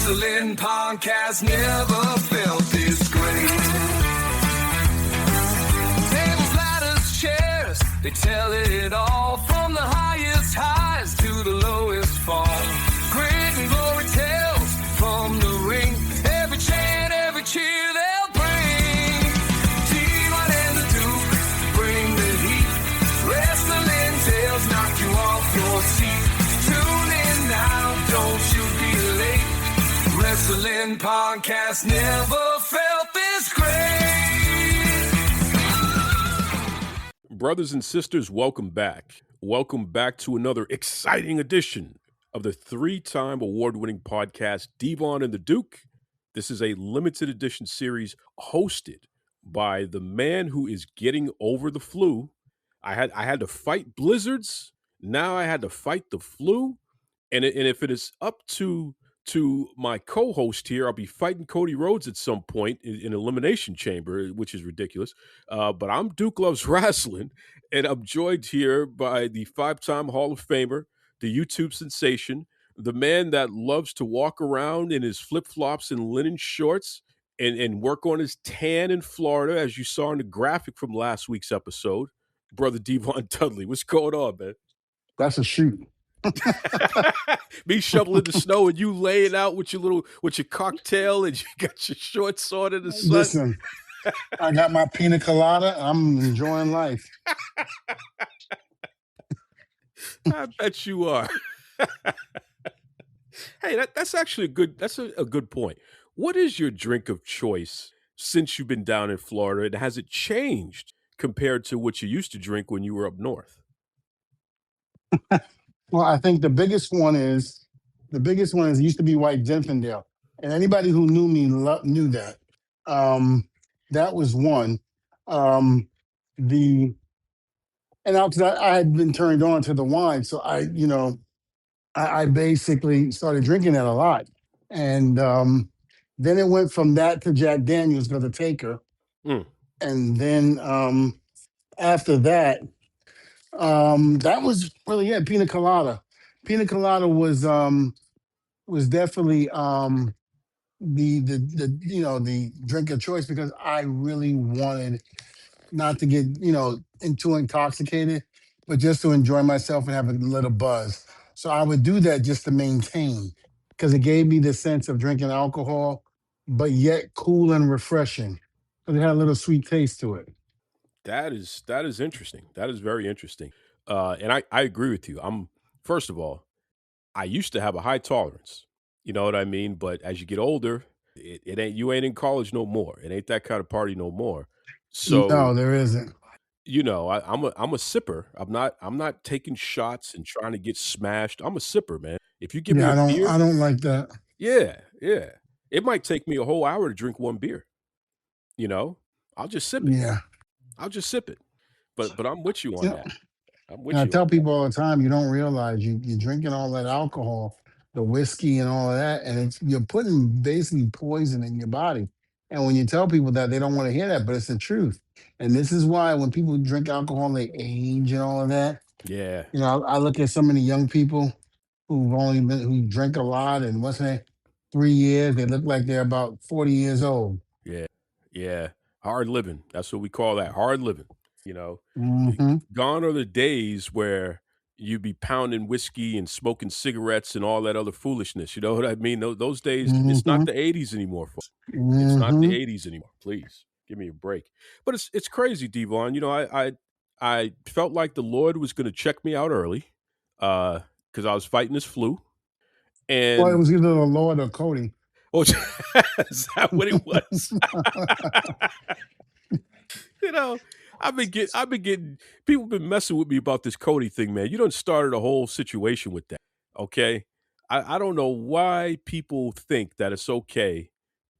Wrestling podcast never felt this great. Tables, ladders, chairs, they tell it all. From the highest highs to the lowest fall. Great and glory tales from the ring. Every chant, every cheer they'll bring. Devon and the Duke bring the heat. Wrestling tales knock you off your seat. Tune in now, don't you be late. Wrestling podcast never felt this great. Brothers and sisters, welcome back. Welcome back to another exciting edition of the three-time award-winning podcast, Devon and the Duke. This is a limited edition series hosted by the man who is getting over the flu. I had to fight blizzards. Now I had to fight the flu. And if it is up to my co-host here, I'll be fighting Cody Rhodes at some point in Elimination Chamber, which is ridiculous. But I'm Duke Loves Wrestling, and I'm joined here by the five-time Hall of Famer, the YouTube sensation, the man that loves to walk around in his flip-flops and linen shorts and work on his tan in Florida, as you saw in the graphic from last week's episode, Brother Devon Dudley. What's going on, man? That's a shoot. Me shoveling the snow and you laying out with your cocktail and you got your shorts on in the sun. Listen, I got my pina colada. I'm enjoying life. I bet you are. Hey, that's actually a good point. What is your drink of choice since you've been down in Florida, and has it changed compared to what you used to drink when you were up north? Well, I think the biggest one is it used to be White Zinfandel. And anybody who knew me knew that. That was one. I had been turned on to the wine, so I basically started drinking that a lot. And then it went from that to Jack Daniels for the taker. And then after that, that was really it. Pina colada. Pina colada was definitely the drink of choice, because I really wanted not to get too intoxicated, but just to enjoy myself and have a little buzz. So I would do that just to maintain, because it gave me the sense of drinking alcohol, but yet cool and refreshing, because it had a little sweet taste to it. That is interesting. That is very interesting. And I agree with you. First of all, I used to have a high tolerance. You know what I mean? But as you get older, you ain't in college no more. It ain't that kind of party no more. So no, there isn't. I'm a sipper. I'm not taking shots and trying to get smashed. I'm a sipper, man. If you give me a beer, I don't like that. Yeah. It might take me a whole hour to drink one beer. I'll just sip it. Yeah. I'll just sip it. But I'm with you on that. I tell people all the time, you don't realize you're drinking all that alcohol, the whiskey and all of that, and you're putting basically poison in your body. And when you tell people that, they don't want to hear that, but it's the truth. And this is why when people drink alcohol, they age and all of that. Yeah. I look at so many young people who drink a lot, and 3 years, they look like they're about 40 years old. Yeah. Hard living. That's what we call that. Hard living. Mm-hmm. Gone are the days where you'd be pounding whiskey and smoking cigarettes and all that other foolishness. You know what I mean? Those days, It's not the 80s anymore, folks. It's not the 80s anymore. Please give me a break. But it's crazy, Devon. I felt like the Lord was going to check me out early because I was fighting this flu. And it was either the Lord or Cody. Oh, is that what it was? I've been getting people been messing with me about this Cody thing, man. You done started a whole situation with that. Okay. I don't know why people think that it's okay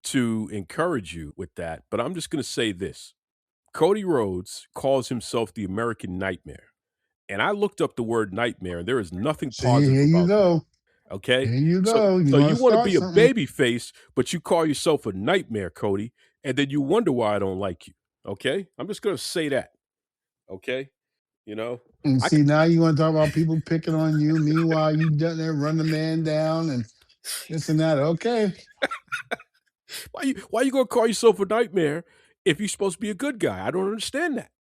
to encourage you with that, but I'm just gonna say this. Cody Rhodes calls himself the American Nightmare. And I looked up the word nightmare, and there is nothing positive. Here you go. That. Okay. Here you go. So you want to be a baby face, but you call yourself a nightmare, Cody, and then you wonder why I don't like you. Okay? I'm just going to say that. Okay? And now you want to talk about people picking on you. Meanwhile, you done there, run the man down and this and that. Okay. Why you gonna call yourself a nightmare if you're supposed to be a good guy? I don't understand that.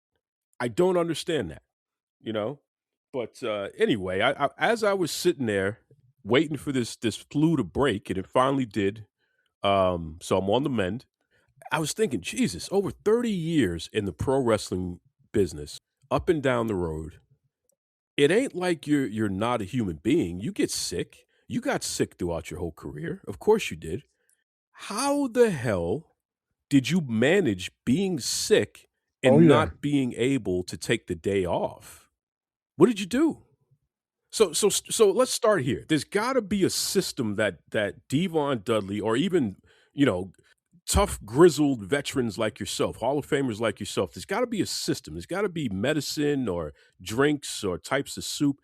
I don't understand that. You know. But anyway, as I was sitting there waiting for this flu to break, and it finally did. So I'm on the mend. I was thinking, Jesus, over 30 years in the pro wrestling business, up and down the road, it ain't like you're not a human being. You get sick. You got sick throughout your whole career. Of course you did. How the hell did you manage being sick Oh and yeah. not being able to take the day off? What did you do? So let's start here. There's got to be a system that Devon Dudley, or even you know tough grizzled veterans like yourself, Hall of Famers like yourself. There's got to be a system. There's got to be medicine or drinks or types of soup.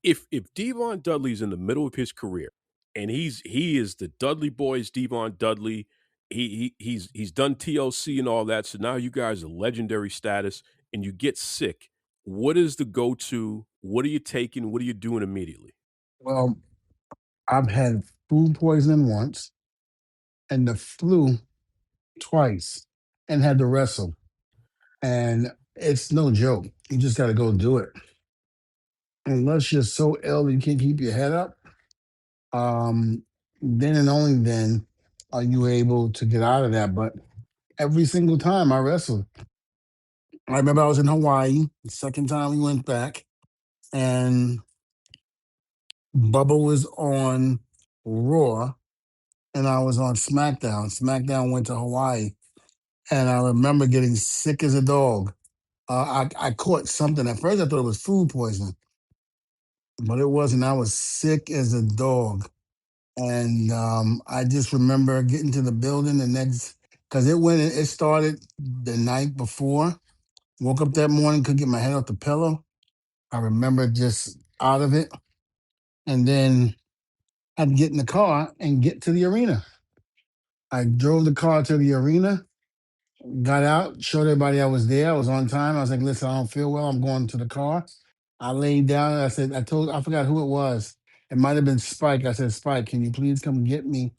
If Devon Dudley's in the middle of his career and he is the Dudley Boys, Devon Dudley. He's done TLC and all that. So now you guys are legendary status, and you get sick. What is the go to? What are you taking? What are you doing immediately? Well, I've had food poisoning once and the flu twice and had to wrestle. And it's no joke. You just got to go do it. Unless you're so ill that you can't keep your head up, then and only then are you able to get out of that. But every single time I wrestled, I remember I was in Hawaii, the second time we went back, and Bubba was on Raw and I was on SmackDown. SmackDown went to Hawaii, and I remember getting sick as a dog. I caught something. At first, I thought it was food poisoning, but it wasn't. I was sick as a dog. And I just remember getting to the building the next, because it started the night before. Woke up that morning, couldn't get my head off the pillow. I remember just out of it. And then had to get in the car and get to the arena. I drove the car to the arena, got out, showed everybody I was there. I was on time. I was like, listen, I don't feel well. I'm going to the car. I laid down and I forgot who it was. It might have been Spike. I said, Spike, can you please come get me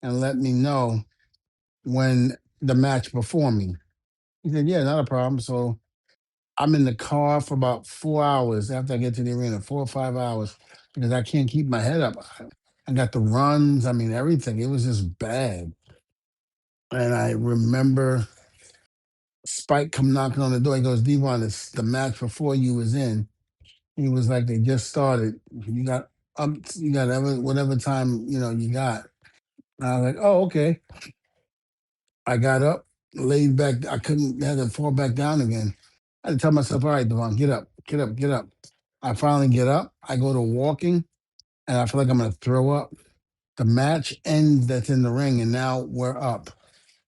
and let me know when the match before me? He said, yeah, not a problem. So I'm in the car for about 4 hours after I get to the arena, 4 or 5 hours, because I can't keep my head up. I got the runs. I mean, everything. It was just bad. And I remember Spike come knocking on the door. He goes, Devon, it's the match before you was in. He was like, they just started. You got whatever time, you got. And I was like, oh, okay. I got up, laid back. I couldn't had to fall back down again. I had to tell myself, all right, Devon, get up, get up, get up. I finally get up. I go to walking and I feel like I'm gonna throw up. The match ends that's in the ring, and now we're up.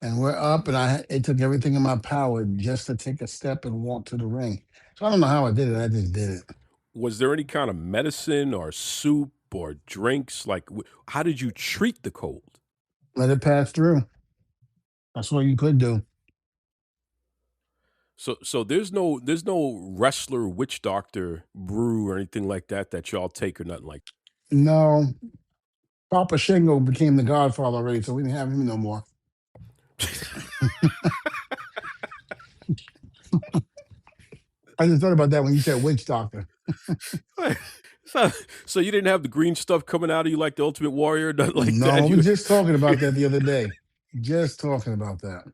And we're up, and it took everything in my power just to take a step and walk to the ring. So I don't know how I did it. I just did it. Was there any kind of medicine or soup or drinks? Like, how did you treat the cold? Let it pass through. That's what you could do. So there's no wrestler witch doctor brew or anything like that y'all take or nothing like. No, Papa Shingo became the Godfather already, so we didn't have him no more. I just thought about that when you said witch doctor. So you didn't have the green stuff coming out of you like the Ultimate Warrior, nothing like No, that. we were just talking about that the other day. Just talking about that.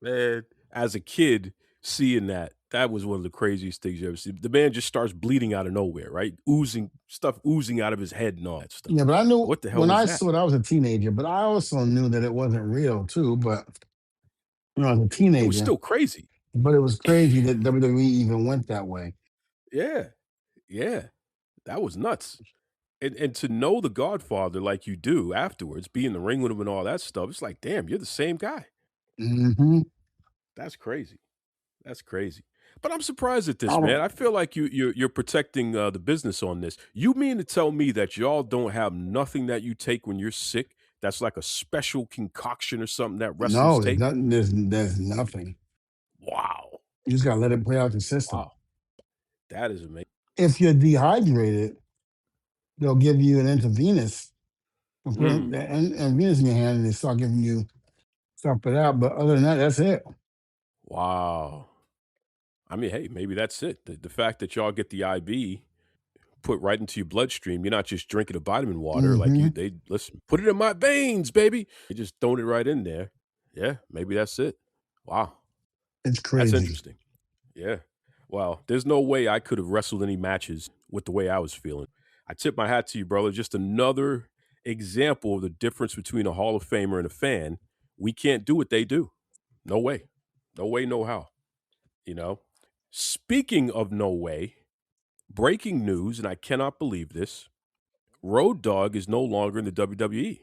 Man, as a kid, seeing that was one of the craziest things you ever see. The man just starts bleeding out of nowhere, right? Oozing out of his head and all that stuff. Yeah, but I knew What the hell when was I that? saw it, I was a teenager, but I also knew that it wasn't real too. But I was a It was teenager, still crazy. but it was crazy that WWE even went that way. Yeah. Yeah. That was nuts. And to know the Godfather like you do afterwards, be in the ring with him and all that stuff, it's like, damn, you're the same guy. Hmm. That's crazy. That's crazy. But I'm surprised at this, I man. don't I feel like you're protecting the business on this. You mean to tell me that y'all don't have nothing that you take when you're sick? That's like a special concoction or something that wrestlers No, there's take? nothing. There's nothing. Wow. You just gotta let it play out the system. Wow. That is amazing. If you're dehydrated, they'll give you an intravenous, And put Mm, and Venus in your hand, and they start giving you stuff for that. But other than that, that's it. wow. I mean, hey, maybe that's it. The fact that y'all get the IV put right into your bloodstream, you're not just drinking a vitamin water. Like Hmm. they listen, put it in my veins, baby. They just throwing it right in there. Yeah, maybe that's it. Wow, It's that's crazy. interesting. Yeah. Wow. There's no way I could have wrestled any matches with the way I was feeling. I tip my hat to you, brother. Just another example of the difference between a Hall of Famer and a fan. We can't do what they do. No way. No way, no how. You know? Speaking of no way, breaking news, and I cannot believe this, Road Dogg is no longer in the WWE.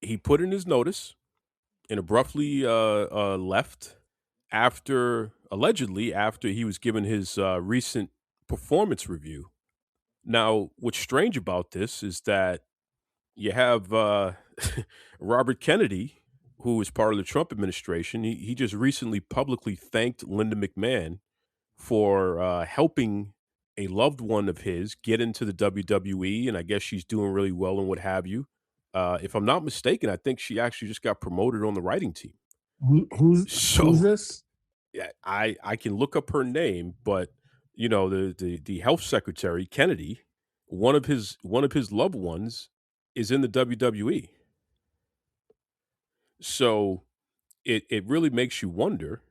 He put in his notice and abruptly left allegedly after he was given his recent performance review. Now, what's strange about this is that you have Robert Kennedy, who was part of the Trump administration. He just recently publicly thanked Linda McMahon for helping a loved one of his get into the WWE, and I guess she's doing really well and what have you. If I'm not mistaken, I think she actually just got promoted on the writing team. Who's So this? yeah, I can look up her name, but the health secretary Kennedy, one of his loved ones is in the WWE. So it really makes you wonder,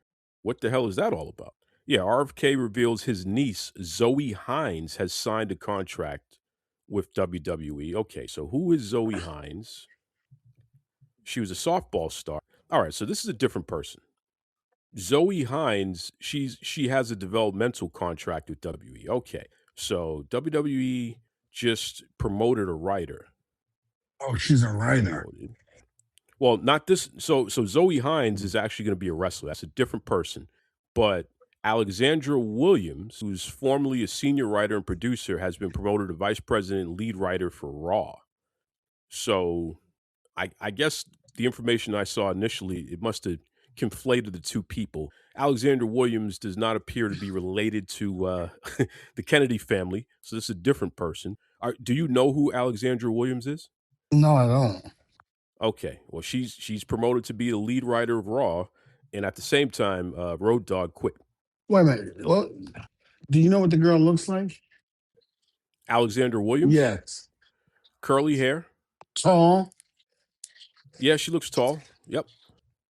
what the hell is that all about? Yeah, RFK reveals his niece Zoe Hines has signed a contract with WWE. Okay, so who is Zoe Hines? She was a softball star. All right, so this is a different person. Zoe Hines, she has a developmental contract with WWE. Okay. So WWE just promoted a writer. Oh, she's a writer. Promoted. Well, not this. So Zoe Hines is actually going to be a wrestler. That's a different person. But Alexandra Williams, who's formerly a senior writer and producer, has been promoted to vice president and lead writer for Raw. So I guess the information I saw initially, it must have conflated the two people. Alexander Williams does not appear to be related to the Kennedy family, so this is a different person. Do you know who Alexandra Williams is? No, I don't. Okay, well she's promoted to be the lead writer of Raw, and at the same time, Road Dogg quit. Wait a minute. Well, do you know what the girl looks like? Alexandra Williams, Yes. curly hair. Tall. Yeah, she looks tall. Yep,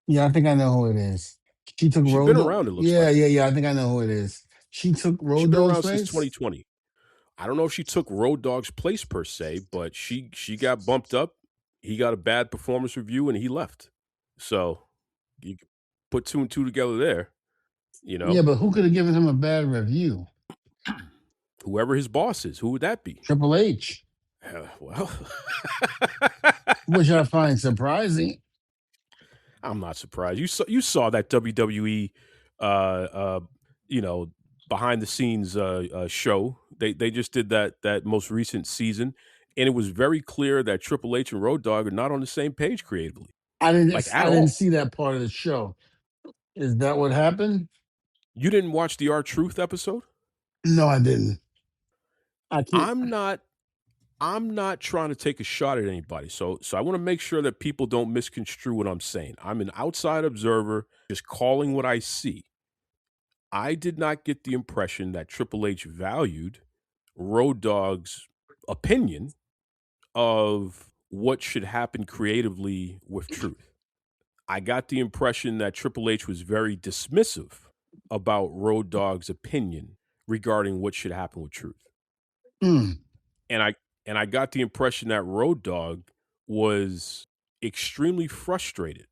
Yeah, I think I know who it is. She took she's Road been Dogg. around. It looks Yeah, like yeah, yeah. I think I know who it is. She took she's Road been Dogg's around since place. 2020. I don't know if she took Road Dogg's place per se, but she got bumped up. He got a bad performance review and he left. So you can put two and two together there. Yeah, but who could have given him a bad review? Whoever his boss is, who would that be? Triple H, Well, which I find surprising. I'm not surprised. You saw that WWE, uh, uh, behind the scenes show. They just did that most recent season, and it was very clear that Triple H and Road Dogg are not on the same page creatively, I didn't. like at I didn't all. see that part of the show. Is that what happened? You didn't watch the R-Truth episode? No, I didn't. I can't. I'm not trying to take a shot at anybody. So I want to make sure that people don't misconstrue what I'm saying. I'm an outside observer, just calling what I see. I did not get the impression that Triple H valued Road Dogg's opinion of what should happen creatively with Truth. I got the impression that Triple H was very dismissive about Road Dogg's opinion regarding what should happen with Truth. Mm. And I got the impression that Road Dogg was extremely frustrated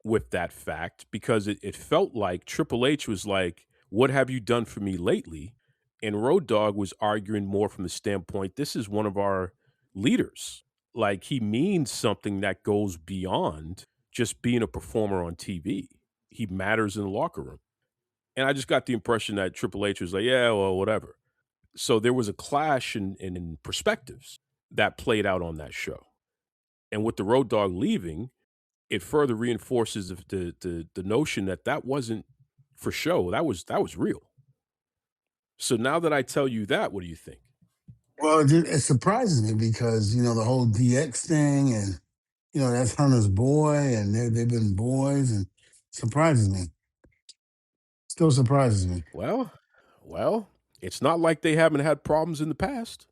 with that fact because it felt like Triple H was like, "What have you done for me lately?" And Road Dogg was arguing more from the standpoint, this is one of our leaders. Like he means something that goes beyond just being a performer on TV. He matters in the locker room. And I just got the impression that Triple H was like, yeah, well, whatever. So there was a clash in perspectives that played out on that show. And with the Road Dogg leaving, it further reinforces the notion that wasn't for show. That was real. So now that I tell you that, what do you think? Well, it surprises me because the whole DX thing, and that's Hunter's boy, and they've been boys, and surprises me. Still surprises me. Well, well, it's not like they haven't had problems in the past.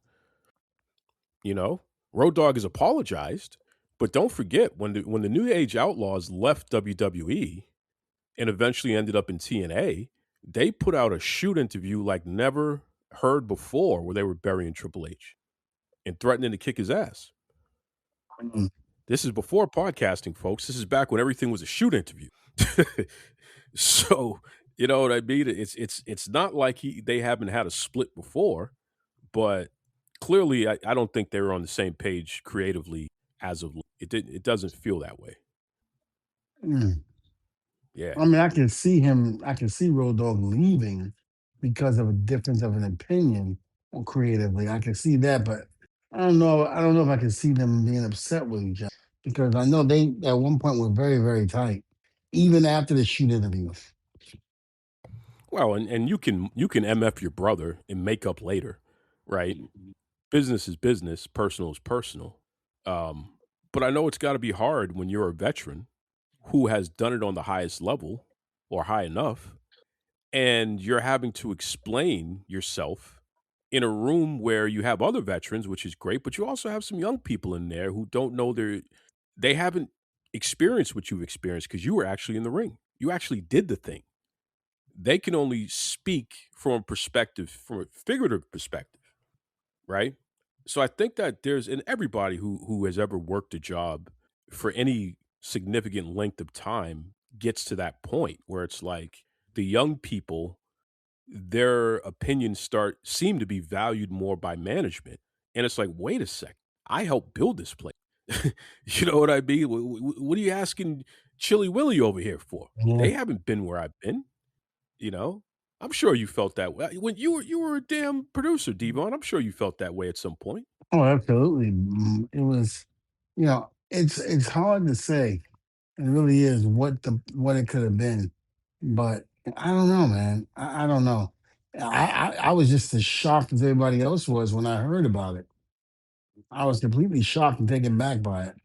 You know, Road Dogg has apologized, but don't forget when the New Age Outlaws left WWE and eventually ended up in TNA, they put out a shoot interview like never heard before, where they were burying Triple H and threatening to kick his ass. Mm. This is before podcasting, folks. This is back when everything was a shoot interview. So, you know what I mean? It's not like they haven't had a split before, but clearly I don't think they were on the same page creatively as of it doesn't feel that way. Mm. Yeah. I mean, I can see him. I can see Road Dogg leaving because of a difference of an opinion or creatively. I can see that, but I don't know. I don't know if I can see them being upset with each other because I know they at one point were very, very tight, even after the shoot interview. Well, and you can MF your brother and make up later, right? Business is business, personal is personal. Um, but I know it's got to be hard when you're a veteran who has done it on the highest level or high enough, and you're having to explain yourself in a room where you have other veterans, which is great, but you also have some young people in there who don't know they haven't experienced what you've experienced because you were actually in the ring. You actually did the thing. They can only speak from a figurative perspective, right? So I think that there's in everybody who has ever worked a job for any significant length of time gets to that point where it's like the young people, their opinions seem to be valued more by management. And it's like, wait a second, I helped build this place. You know what I mean? What are you asking Chili Willy over here for? Yeah. They haven't been where I've been. You know, I'm sure you felt that way when you were a damn producer, Devon. I'm sure you felt that way at some point. Oh, absolutely. It was, it's hard to say. It really is what it could have been, but I don't know, man. I don't know. I was just as shocked as everybody else was when I heard about it. I was completely shocked and taken back by it.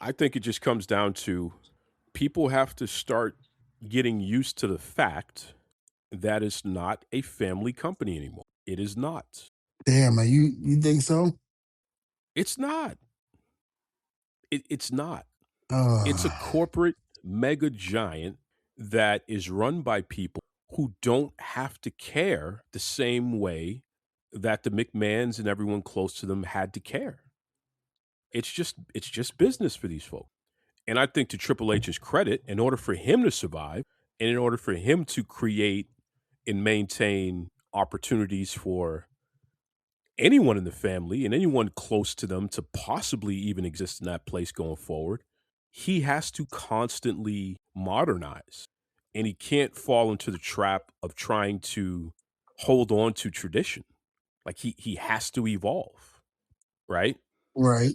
I think it just comes down to people have to start getting used to the fact that it's not a family company anymore. It is not. Damn, man, you think so? It's not. It's not. It's a Uh, corporate mega giant that is run by people who don't have to care the same way that the McMahons and everyone close to them had to care. It's just business for these folks. And I think to Triple H's credit, in order for him to survive and in order for him to create and maintain opportunities for anyone in the family and anyone close to them to possibly even exist in that place going forward, he has to constantly modernize. And he can't fall into the trap of trying to hold on to tradition. Like he has to evolve, right? right.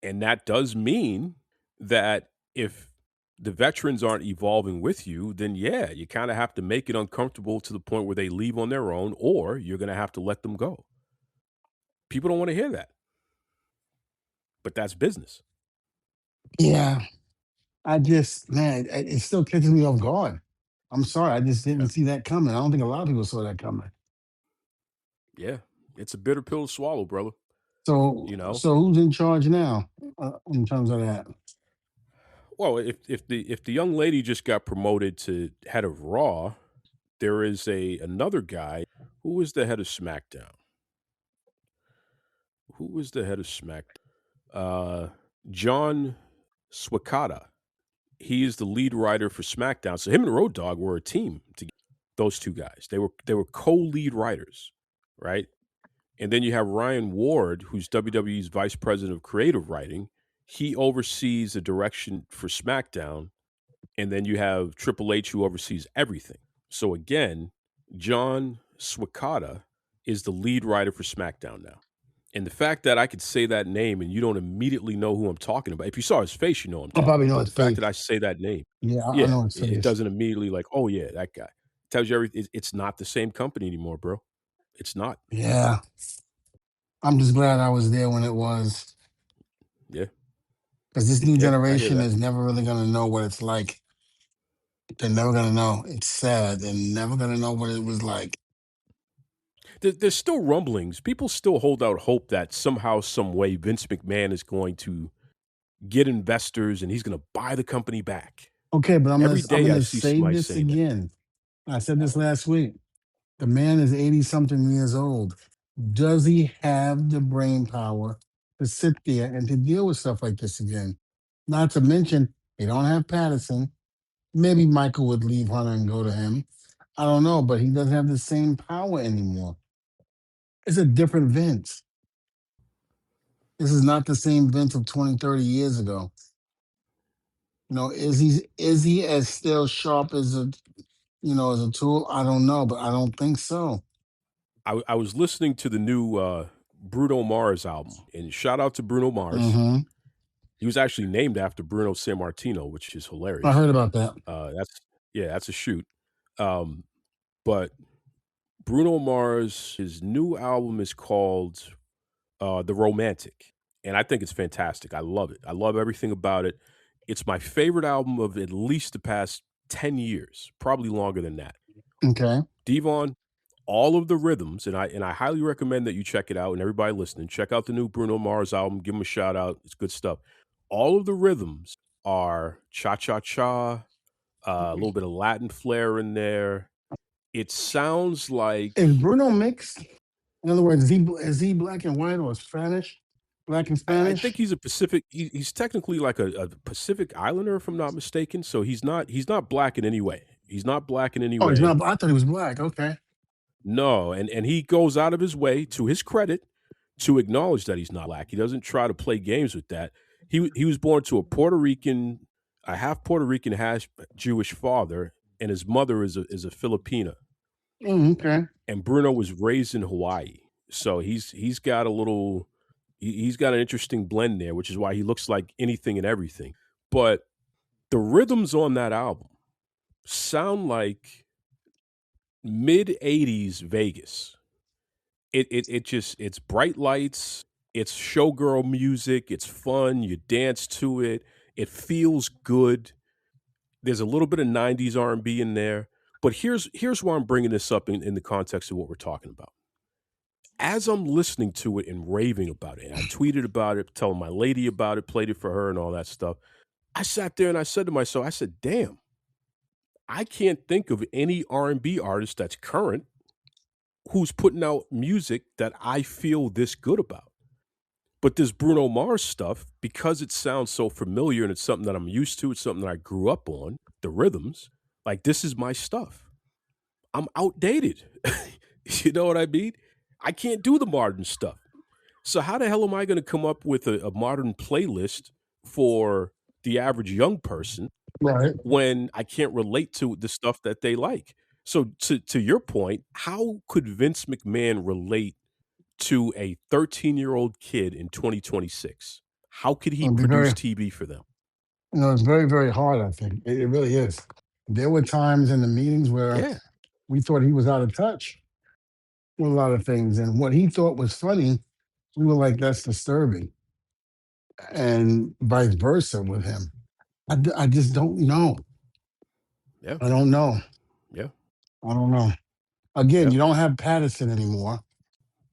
And that does mean that if the veterans aren't evolving with you, then yeah, you kind of have to make it uncomfortable to the point where they leave on their own, or you're going to have to let them go. People don't want to hear that, but that's business. Yeah, I just, man, it still catches me off guard. I'm sorry, I just Yeah. didn't see that coming. I don't think a lot of people saw that coming. Yeah. It's a bitter pill to swallow, brother. So, You know? so who's in charge now in terms of that? Well, if the young lady just got promoted to head of Raw, there is another guy who was the head of SmackDown. Who was the head of SmackDown? John Swakata. He is the lead writer for SmackDown. So him and Road Dogg were a team together. Those two guys. They were co-lead writers, right? And then you have Ryan Ward, who's WWE's vice president of creative writing. He oversees the direction for SmackDown. And then you have Triple H, who oversees everything. So again, John Swakata is the lead writer for SmackDown now. And the fact that I could say that name and you don't immediately know who I'm talking about. If you saw his face, you know who I'm I talking probably know about. But his the fact face. that I say that name, Yeah, I yeah, know his it face. doesn't immediately like, oh yeah, that guy. Tells you everything. It's not the same company anymore, bro. It's not. Yeah. I'm just glad I was there when it was. Yeah. Because this new Yeah. I hear generation that. is never really going to know what it's like. They're never going to know. It's sad. They're never going to know what it was like. There's still rumblings. People still hold out hope that somehow, some way, Vince McMahon is going to get investors and he's going to buy the company back. Okay, but Every I'm day I gonna see say somebody this saying that. again. I said this last week. The man is 80 something years old. Does he have the brain power to sit there and to deal with stuff like this again? Not to mention, they don't have Patterson. Maybe Michael would leave Hunter and go to him. I don't know, but he doesn't have the same power anymore. It's a different Vince. This is not the same Vince of 20, 30 years ago. Is he as still sharp as as a tool? I don't know, but I don't think so. I was listening to the new Bruno Mars album, and shout out to Bruno Mars. Hmm. He was actually named after Bruno Sammartino, which is I hilarious. heard about that. That's a shoot. Um, but Bruno Mars, his new album is called The Romantic, and I think it's fantastic. I love it. I love everything about it. It's my favorite album of at least the past 10 years, probably longer than that. Okay. Devon, all of the rhythms, and I highly recommend that you check it out. And everybody listening, check out the new Bruno Mars album. Give him a shout out. It's good stuff. All of the rhythms are cha cha cha, a little bit of Latin flair in there. It sounds like Is Bruno mixed? In other words, is he black and white or Spanish? Black and I Spanish? think he's a Pacific. He's technically like a Pacific Islander, if I'm not mistaken. So he's not black in any way. He's not black in any Oh, he's way. not. I thought he was black. Okay. No, and he goes out of his way, to his credit, to acknowledge that he's not black. He doesn't try to play games with that. He was born to a half Puerto Rican, half Jewish father, and his mother is a Filipina. Okay. And Bruno was raised in Hawaii, so he's got a little he's got an interesting blend there, which is why he looks like anything and everything. But the rhythms on that album sound like mid '80s Vegas. It's bright lights, it's showgirl music, it's fun, you dance to it, it feels good. There's a little bit of '90s R&B in there. But here's why I'm bringing this up in the context of what we're talking about. As I'm listening to it and raving about it, and I tweeted about it, telling my lady about it, played it for her and all that stuff, I sat there and I said to myself, I said, damn, I can't think of any R&B artist that's current who's putting out music that I feel this good about. But this Bruno Mars stuff, because it sounds so familiar and it's something that I'm used to, it's something that I grew up on, the rhythms, like this is my stuff. I'm outdated. You know what I mean? I can't do the modern stuff. So how the hell am I going to come up with a modern playlist for the average young person Right. when I can't relate to the stuff that they like? So to your point, how could Vince McMahon relate to a 13-year-old kid in 2026? How could he It'll be very. produce TV for them? It's very, very hard. I think it really is. There were times in the meetings where Yeah. we thought he was out of touch with a lot of things, and what he thought was funny, we were like, "That's disturbing," and vice versa with him. I just don't know. Yeah. I don't know. Yeah. I don't know. Again, Yeah. you don't have Patterson anymore.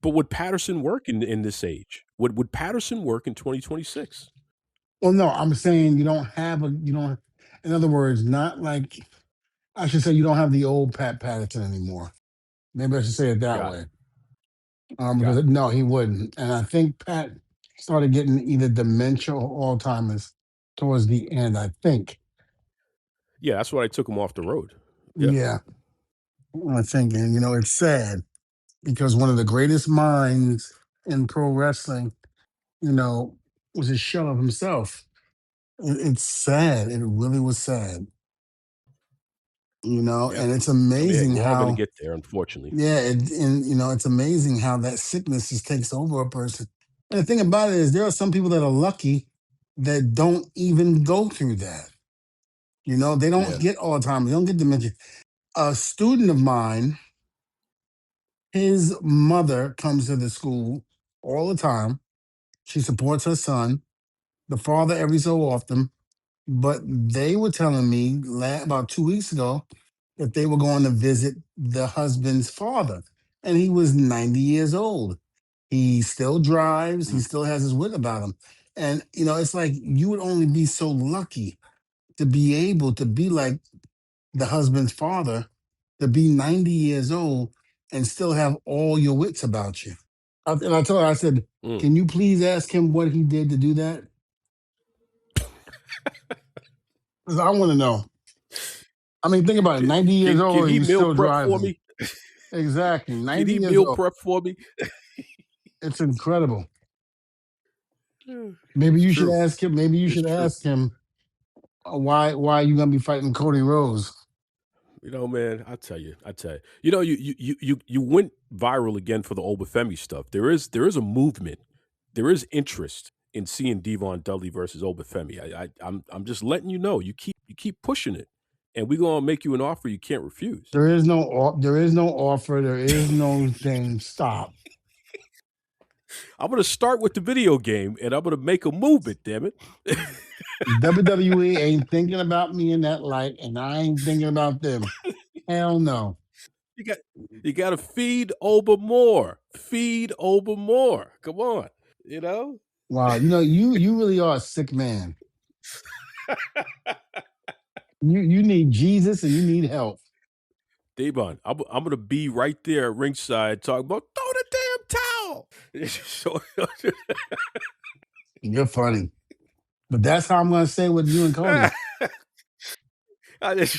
But would Patterson work in this age? Would Patterson work in 2026? Well, no, I'm saying you don't have a. You don't. In other words, not like I should say you don't have the old Pat Patterson anymore. Maybe I should say it that Got way. it. Got Because it. no, he wouldn't. And I think Pat started getting either dementia or Alzheimer's towards the end. I think. Yeah, that's why I took him off the road. Yeah. Yeah, I think, and it's sad because one of the greatest minds in pro wrestling, was a shell of himself. It's sad. It really was sad. Yeah. And it's I mean, amazing we're all going to how. get there, unfortunately. Yeah, and it's amazing how that sickness just takes over a person. And the thing about it is, there are some people that are lucky that don't even go through that. They don't Yeah. get Alzheimer's, they don't get dementia. A student of mine His mother comes to the school all the time. She supports her son, the father every so often. But they were telling me about 2 weeks ago that they were going to visit the husband's father, and he was 90 years old. He still drives. He Mm. still has his wit about him. And, it's like you would only be so lucky to be able to be like the husband's father, to be 90 years old and still have all your wits about you. And I told her, I said, Mm. can you please ask him what he did to do that? Because I want to know. I mean, think about it. 90 years Can old and he he's meal still prep for driving. me? Exactly. Can 90 he years meal old. prep for me? It's incredible. It's Maybe you should true. ask him. Maybe you It's should true. ask him why are you gonna be fighting Cody Rose? Man, I tell you. You went viral again for the Obafemi stuff. There is a movement. There is interest in seeing Devon Dudley versus Obafemi. I'm just letting you know. You keep pushing it, and we're gonna make you an offer you can't refuse. There is no offer. There is no thing. Stop. I'm gonna start with the video game, and I'm gonna make a movement. Damn it. WWE ain't thinking about me in that light, and I ain't thinking about them. Hell no. You got to feed Oba more. Feed Oba more. Come on. Wow. You really are a sick man. You need Jesus and you need help. Devon, I'm going to be right there at ringside talking about throw the damn towel. You're funny. But that's how I'm going to say with you and Cody.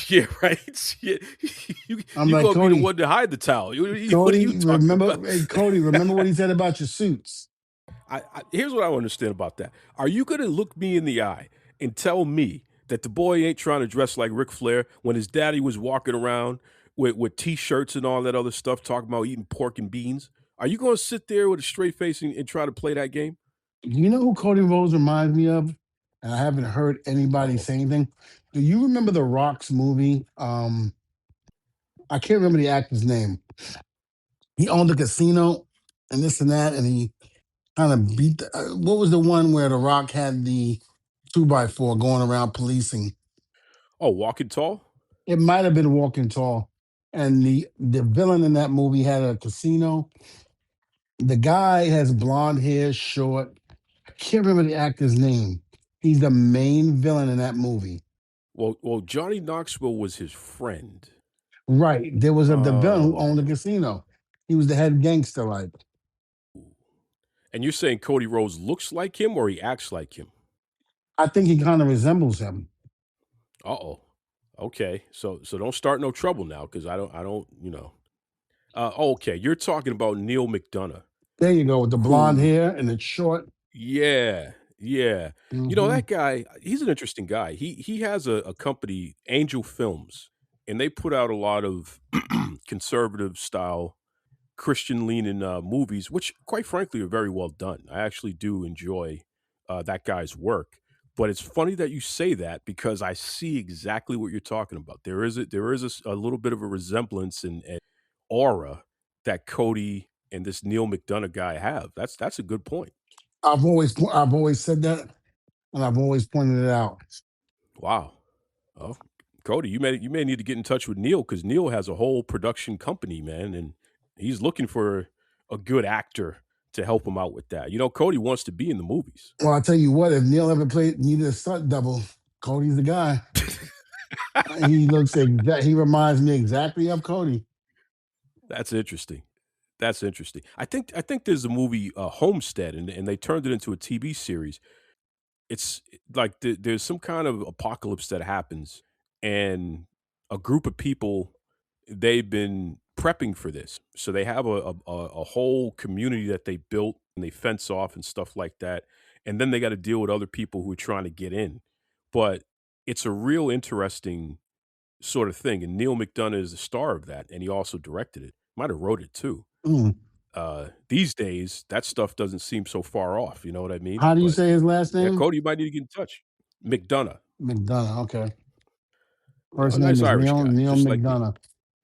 Yeah, right. Yeah. I'm You like, going to be the Cody, one to hide the towel. What are you Cody, talking about? hey, Cody, remember what he said about your suits? Here's what I don't understand about that. Are you going to look me in the eye and tell me that the boy ain't trying to dress like Ric Flair when his daddy was walking around with T-shirts and all that other stuff, talking about eating pork and beans? Are you going to sit there with a straight face and try to play that game? You know who Cody Rhodes reminds me of? And I haven't heard anybody Uh-oh. say anything. Do you remember the Rock's movie? I can't remember the actor's name. He owned a casino and this and that, and he kind of beat. What was the one where the Rock had the 2x4 going around policing? Oh, Walking Tall? It might have been Walking Tall. And the villain in that movie had a casino. The guy has blonde hair, short. I can't remember the actor's name. He's the main villain in that movie. Well, Johnny Knoxville was his friend. Right. There was the villain who owned the Oh. casino. He was the head gangster, like. And you're saying Cody Rhodes looks like him or he acts like him? I think he kind of resembles him. Uh-oh. Okay. So don't start no trouble now, because I don't. Okay, you're talking about Neil McDonough. There you go, with the blonde hair and it's short. Yeah. Mm-hmm. That guy, he's an interesting guy. He has a company, Angel Films, and they put out a lot of conservative style, Christian leaning movies, which quite frankly are very well done. I actually do enjoy that guy's work. But it's funny that you say that, because I see exactly what you're talking about. There is a little bit of a resemblance and aura that Cody and this Neil McDonough guy have. That's a good point. I've always said that, and I've always pointed it out. Wow. Oh, Cody, you may need to get in touch with Neil, because Neil has a whole production company, man, and he's looking for a good actor to help him out with that. Cody wants to be in the movies. Well, I'll tell you what, if Neil ever needed a stunt double, Cody's the guy. He reminds me exactly of Cody. That's interesting. I think there's a movie, Homestead, and they turned it into a TV series. It's like there's some kind of apocalypse that happens, and a group of people, they've been prepping for this. So they have a whole community that they built, and they fence off and stuff like that. And then they got to deal with other people who are trying to get in. But it's a real interesting sort of thing. And Neil McDonough is the star of that, and he also directed it. Might have wrote it too. Mm. These days, that stuff doesn't seem so far off. You know what I mean? How do you But say his last yeah, name? Cody, you might need to get in touch. McDonough. McDonough. Okay. A First name nice is Irish Neil guy, just like me. McDonough.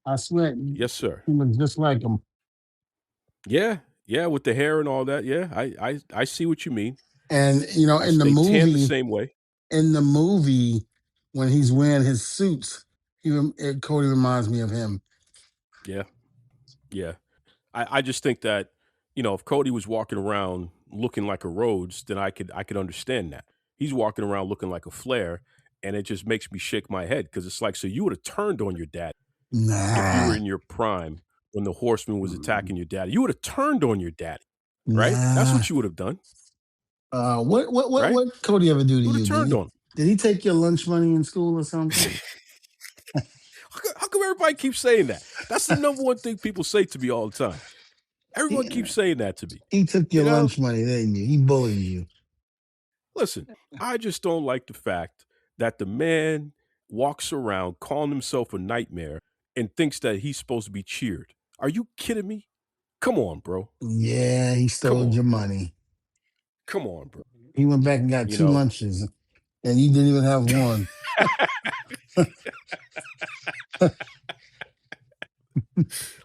I swear, Yes, sir. he was just like him. Yeah, yeah, with the hair and all that. Yeah, I see what you mean. And in the They tan the movie, same way. when he's wearing his suits, Cody reminds me of him. Yeah, yeah. I just think that if Cody was walking around looking like a Rhodes, then I could understand that. He's walking around looking like a Flair, and it just makes me shake my head because it's like, so you would have turned on your dad if you were Nah, in your prime when the Horseman was attacking your daddy. You would have turned on your daddy, right? That's nah. what you would have done, What right? Cody ever do to You would have you? turned on him. Did he take your lunch money in school or something? How come everybody keeps saying that? That's the number one thing people say to me all the time. Everyone keeps saying that to me. He took your lunch money, didn't you? He bullied you. Listen, I just don't like the fact that the man walks around calling himself a nightmare and thinks that he's supposed to be cheered. Are you kidding me? Come on, bro. Yeah, he Come stole on. your money. Come on, bro. He went back and got You 2 know? lunches, and you didn't even have one.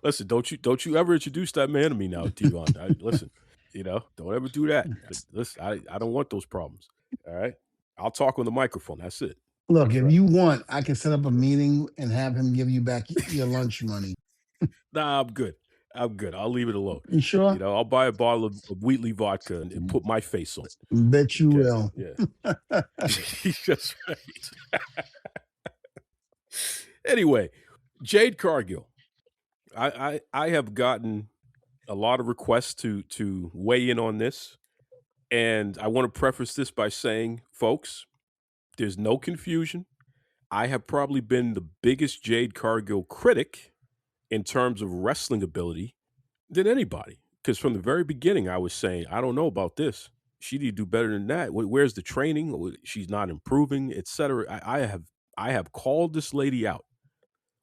Listen, don't you ever introduce that man to me now, Devon. Listen, don't ever do that. Listen, I don't want those problems. All right. I'll talk on the microphone. That's it. Look, That's if right. you want, I can set up a meeting and have him give you back your lunch money. Nah, I'm good. I'll leave it alone. You sure? I'll buy a bottle of Wheatley vodka and put my face on it. Bet you will. Yeah. That's right. Anyway, Jade Cargill. I have gotten a lot of requests to weigh in on this. And I want to preface this by saying, folks, there's no confusion. I have probably been the biggest Jade Cargill critic in terms of wrestling ability than anybody. Because from the very beginning, I was saying, I don't know about this. She need to do better than that. Where's the training? She's not improving, etc. I have called this lady out.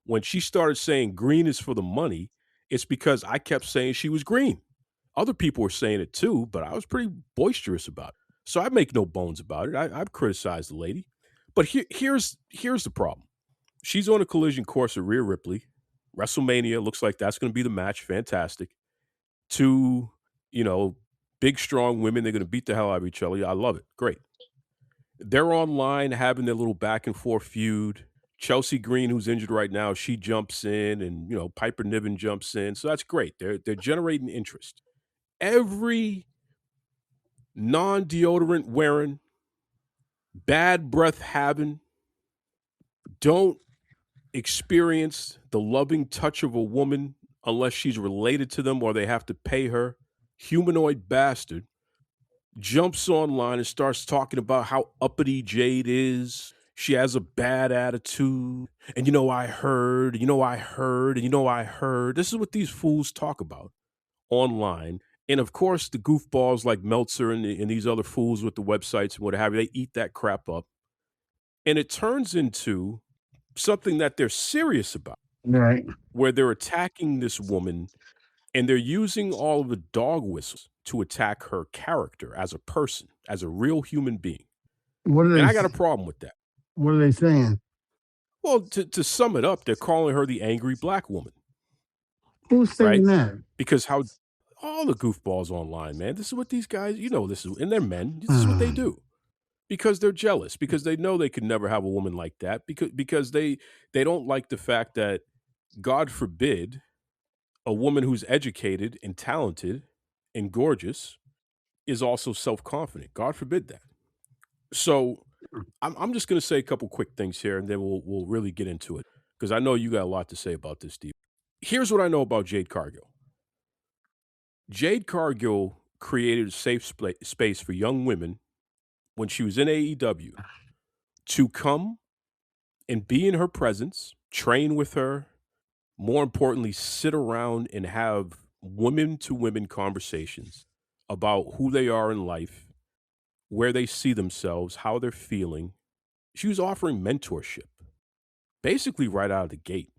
When she started saying green is for the money, it's because I kept saying she was green. Other people were saying it too, but I was pretty boisterous about it. So I make no bones about it. I've criticized the lady. But here's the problem. She's on a collision course at Rhea Ripley. WrestleMania looks like that's going to be the match. Fantastic. Two, big, strong women. They're going to beat the hell out of each other. I love it. Great. They're online having their little back and forth feud. Chelsea Green, who's injured right now, she jumps in, and Piper Niven jumps in. So that's great. They're generating interest. Every non-deodorant wearing, bad breath having, don't experience the loving touch of a woman unless she's related to them or they have to pay her, humanoid bastard jumps online and starts talking about how uppity Jade is. She has a bad attitude. And I heard. This is what these fools talk about online. And of course, the goofballs like Meltzer and these other fools with the websites and what have you, they eat that crap up. And it turns into something that they're serious about. Right. Where they're attacking this woman and they're using all of the dog whistles to attack her character as a person, as a real human being. And I got a problem with that. What are they saying? Well, to sum it up, they're calling her the angry black woman. Who's saying that? Because all the goofballs online, man, this is what these guys, this is, and they're men, this is what they do. Because they're jealous, because they know they could never have a woman like that, because they don't like the fact that, God forbid, a woman who's educated and talented and gorgeous is also self-confident. God forbid that. So I'm just going to say a couple quick things here, and then we'll really get into it, because I know you got a lot to say about this, Steve. Here's what I know about Jade Cargill. Jade Cargill created a safe space for young women when she was in AEW to come and be in her presence, train with her, more importantly, sit around and have women-to-women conversations about who they are in life, where they see themselves, how they're feeling. She was offering mentorship, basically right out of the gate,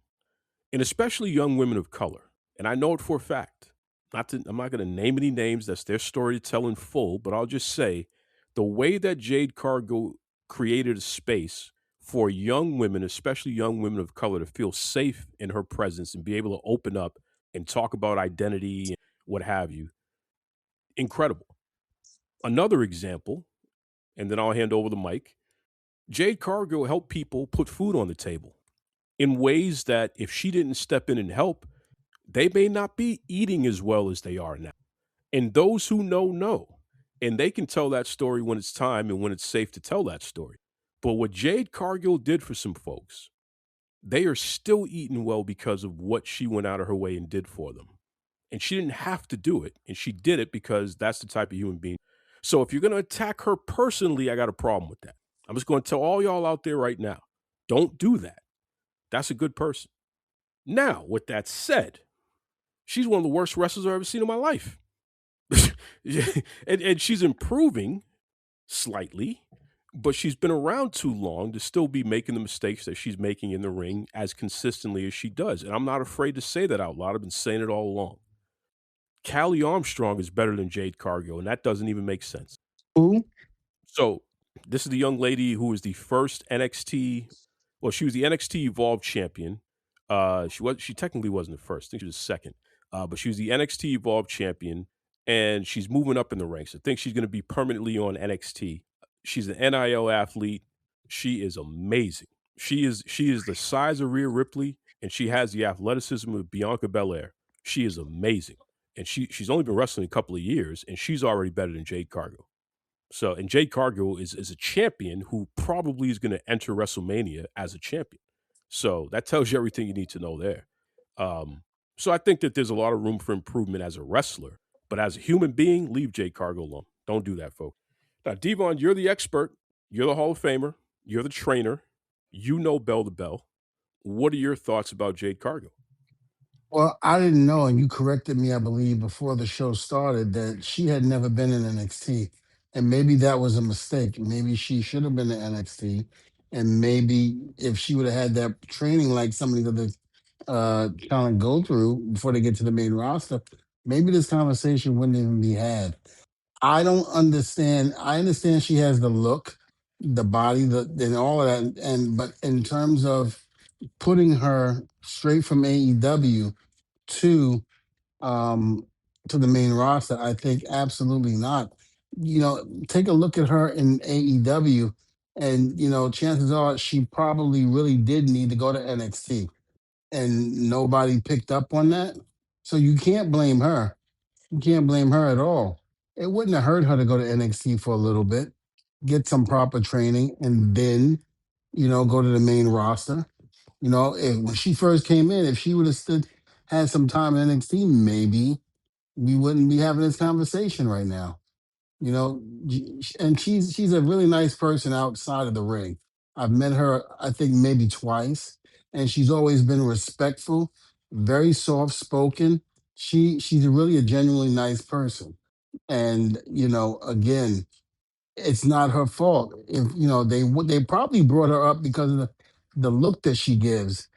and especially young women of color. And I know it for a fact. I'm not going to name any names. That's their story to tell in full, but I'll just say the way that Jade Cargill created a space for young women, especially young women of color, to feel safe in her presence and be able to open up and talk about identity, what have you. Incredible. Another example, and then I'll hand over the mic. Jade Cargill helped people put food on the table in ways that if she didn't step in and help, they may not be eating as well as they are now. And those who know. And they can tell that story when it's time and when it's safe to tell that story. But what Jade Cargill did for some folks, they are still eating well because of what she went out of her way and did for them. And she didn't have to do it. And she did it because that's the type of human being. So if you're going to attack her personally, I got a problem with that. I'm just going to tell all y'all out there right now, don't do that. That's a good person. Now, with that said, she's one of the worst wrestlers I've ever seen in my life. and she's improving slightly, but she's been around too long to still be making the mistakes that she's making in the ring as consistently as she does. And I'm not afraid to say that out loud. I've been saying it all along. Callie Armstrong is better than Jade Cargill, and that doesn't even make sense. Who? So this is the young lady who was the first NXT. Well, she was the NXT Evolved champion. She technically wasn't the first. I think she was the second. But she was the NXT Evolved champion, and she's moving up in the ranks. I think she's going to be permanently on NXT. She's an NIL athlete. She is amazing. She is the size of Rhea Ripley, and she has the athleticism of Bianca Belair. She is amazing. And she's only been wrestling a couple of years, and she's already better than Jade Cargill. So, and Jade Cargill is a champion who probably is going to enter WrestleMania as a champion. So that tells you everything you need to know there. So I think that there's a lot of room for improvement as a wrestler, but as a human being, leave Jade Cargill alone. Don't do that, folks. Now, Devon, you're the expert. You're the Hall of Famer. You're the trainer. You know bell to bell. What are your thoughts about Jade Cargill? Well, I didn't know, and you corrected me, I believe, before the show started, that she had never been in NXT. And maybe that was a mistake. Maybe she should have been in NXT. And maybe if she would have had that training like some of the other talent go through before they get to the main roster, maybe this conversation wouldn't even be had. I don't understand. I understand she has the look, the body, and all of that. But in terms of putting her straight from AEW to to the main roster, I think absolutely not. Take a look at her in AEW, and chances are she probably really did need to go to NXT, and nobody picked up on that. So you can't blame her. You can't blame her at all. It wouldn't have hurt her to go to NXT for a little bit, get some proper training, and then go to the main roster. When she first came in, if she would have had some time in NXT, maybe we wouldn't be having this conversation right now. And she's a really nice person outside of the ring. I've met her, I think maybe twice, and she's always been respectful, very soft spoken. She's really a genuinely nice person. And again, it's not her fault. If they probably brought her up because of the look that she gives,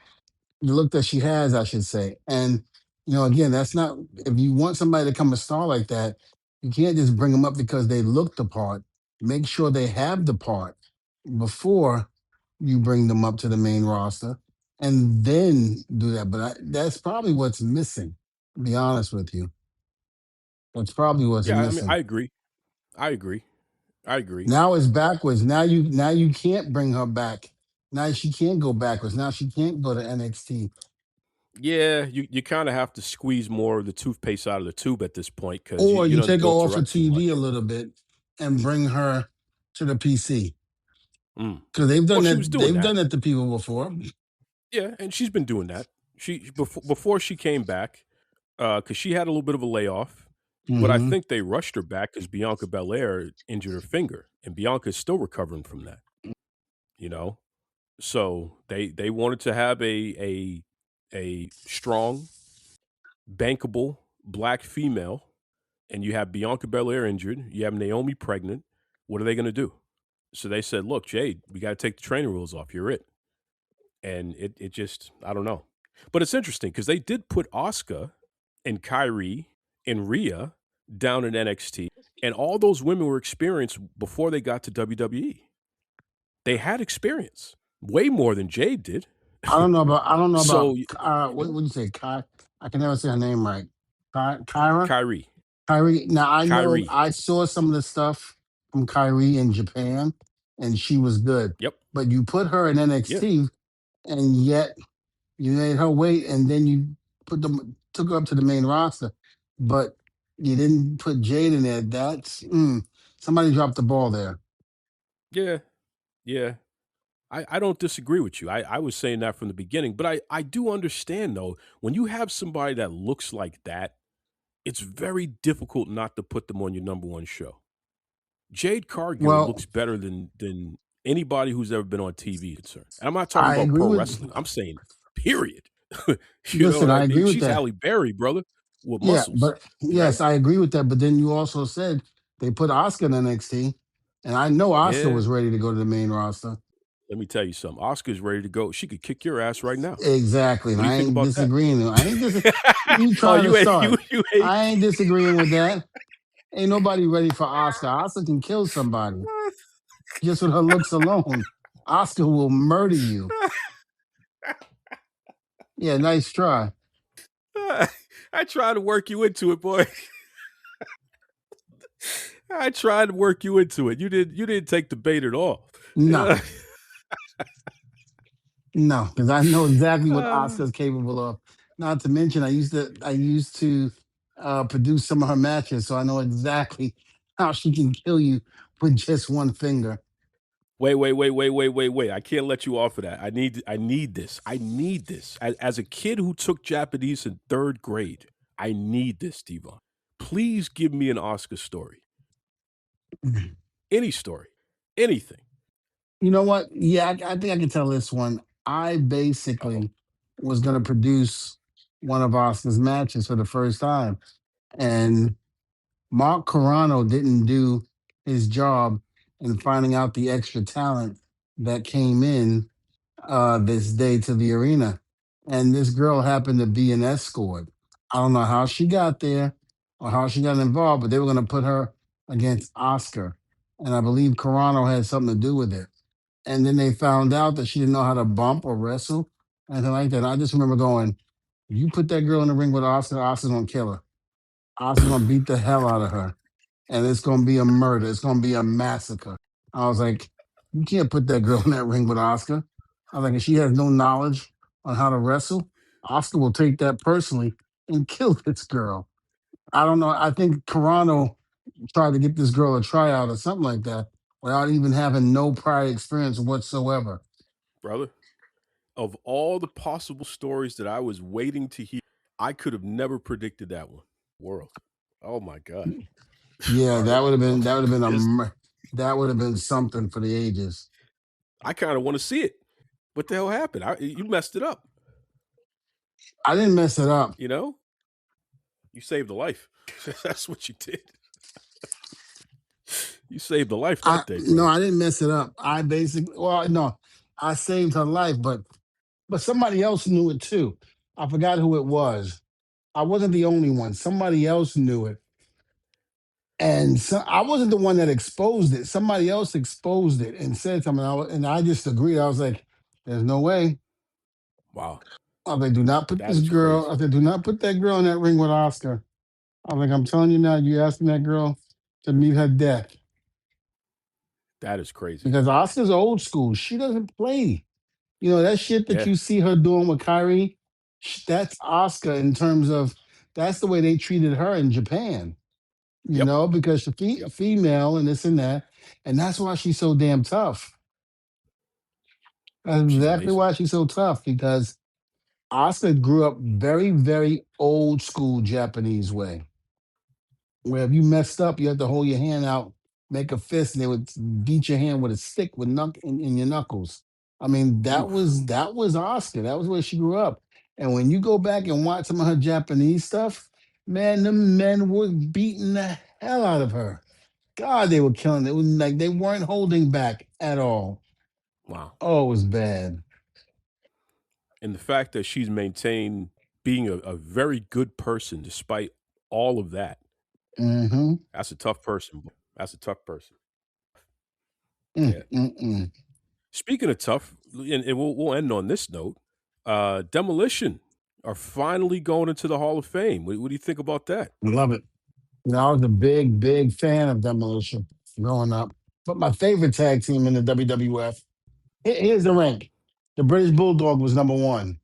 the look that she has, I should say. And again, that's not, if you want somebody to become a star like that, you can't just bring them up because they look the part. Make sure they have the part before you bring them up to the main roster, and then do that. But that's probably what's missing. To be honest with you, that's probably what's Yeah, I mean, missing. I agree. I agree. Now it's backwards. Now you can't bring her back. Now she can't go backwards. Now she can't go to NXT. Yeah, you kind of have to squeeze more of the toothpaste out of the tube at this point because Or you you done take her built off her of up too much. TV a little bit and bring her to the PC. Mm. Because they've done Well, she that. was doing They've that. done that to people before. Yeah, and she's been doing that. She before she came back, because she had a little bit of a layoff, but I Hmm. think they rushed her back because Bianca Belair injured her finger, and Bianca's still recovering from that. So they wanted to have a strong, bankable black female, and you have Bianca Belair injured, you have Naomi pregnant. What are they going to do? So they said, "Look, Jade, we got to take the training rules off. You're it." And it just, I don't know. But it's interesting because they did put Asuka and Kyrie and Rhea down in NXT, and all those women were experienced before they got to WWE. They had experience, way more than Jade did. I don't know about. So, What would you say? Kai? I can never say her name right. Kyra. Kyrie. Kyrie. Now I know Kyrie. I saw some of the stuff from Kyrie in Japan, and she was good. Yep. But you put her in Yeah. NXT, and yet you made her wait, and then you took her up to the main roster, but you didn't put Jade in there. That's somebody dropped the ball there. Yeah. Yeah. I don't disagree with you. I was saying that from the beginning, but I do understand though, when you have somebody that looks like that, it's very difficult not to put them on your number one show. Jade Cargill Well, looks better than anybody who's ever been on TV concerned. And I'm not talking I about agree pro with. wrestling. I'm saying period. You know Listen, what I I agree mean? with She's that. Halle Berry, brother, with Yeah, muscles, but right? yes, I agree with that. But then you also said they put Oscar in NXT, and I know Oscar Yeah. was ready to go to the main roster. Let me tell you something. Oscar's ready to go. She could kick your ass right now. Exactly, and What do you I think ain't about that? disagreeing. I ain't You Oh, trying to start? you hate. I ain't disagreeing with that. Ain't nobody ready for Oscar. Oscar can kill somebody just with her looks alone. Oscar will murder you. Yeah, nice try. I tried to work you into it, boy. I tried to work you into it. You didn't take the bait at all. No, Yeah. no, because I know exactly what Uh, Oscar's capable of. Not to mention, I used to produce some of her matches, so I know exactly how she can kill you with just one finger. wait. I can't let you off of that. I need this. I need this. As a kid who took Japanese in third grade, I need this, Devon. Please give me an Oscar story. Any story. Anything. You know what? Yeah, I think I can tell this one. I Uh-oh. basically was going to produce one of Oscar's matches for the first time, and Mark Carano didn't do his job in finding out the extra talent that came in this day to the arena. And this girl happened to be an escort. I don't know how she got there or how she got involved, but they were going to put her against Oscar. And I believe Carano had something to do with it. And then they found out that she didn't know how to bump or wrestle, anything like that. And I just remember going, you put that girl in the ring with Oscar, Oscar's going to kill her. Oscar's going to beat the hell out of her and it's gonna be a murder. It's gonna be a massacre. I was like, you can't put that girl in that ring with Oscar. I was like, if she has no knowledge on how to wrestle, Oscar will take that personally and kill this girl. I don't know. I think Carano tried to get this girl a tryout or something like that without even having no prior experience whatsoever. Brother, of all the possible stories that I was waiting to hear, I could have never predicted that one. World. Oh my God. Yeah, All right. Well, that would have been just that would have been something for the ages. I kind of want to see it. What the hell happened? You messed it up. I didn't mess it up. You know, you saved a life. That's what you did. You saved a life I that day, no, brother. I didn't mess it up. I basically, well, no, I saved her life, but somebody else knew it too. I forgot who it was. I wasn't the only one. Somebody else knew it, and so I wasn't the one that exposed it. Somebody else exposed it and said something, and I just agreed. I was like, "There's no way." Wow, I was like, "Do not put that this is girl." crazy. I said, "Do not put that girl in that ring with Oscar." I was like, "I'm telling you now. You asking that girl to meet her death That is crazy. because Oscar's old school. She doesn't play." You know, that shit that Yeah. you see her doing with Kyrie, that's Oscar in terms of that's the way they treated her in Japan, you Yep. know, because she's Yep. female and this and that. And that's why she's so damn tough. That's She's exactly amazing. why she's so tough because Oscar grew up very, very old school Japanese way, where if you messed up, you had to hold your hand out, make a fist, and they would beat your hand with a stick with in your knuckles. I mean, Oof. that was Oscar. That was where she grew up. And when you go back and watch some of her Japanese stuff, man, the men were beating the hell out of her. God, they were killing it. It was like they weren't holding back at all. Wow. Oh, it was bad. And the fact that she's maintained being a very good person despite all of that, Mm-hmm. that's a tough person. That's a tough person. Mm, Yeah. mm, mm. Speaking of tough, and we'll end on this note. Demolition. are finally going into the Hall of Fame. What do you think about that? Love it. You know, I was a big, big fan of Demolition growing up. But my favorite tag team in the WWF, here's the rank. The British Bulldog was number one.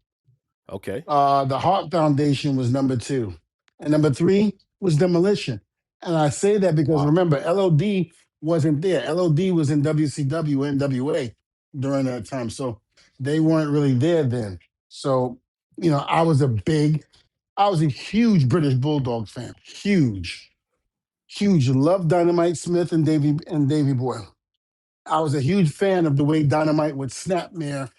Okay. The Hart Foundation was number two. And number three was Demolition. And I say that because Wow. remember, LOD wasn't there. LOD was in WCW, NWA during that time. So they weren't really there then. So, you know, I was a huge British Bulldog fan. Huge. Huge. Loved Dynamite Smith and Davy Boy. I was a huge fan of the way Dynamite would snapmare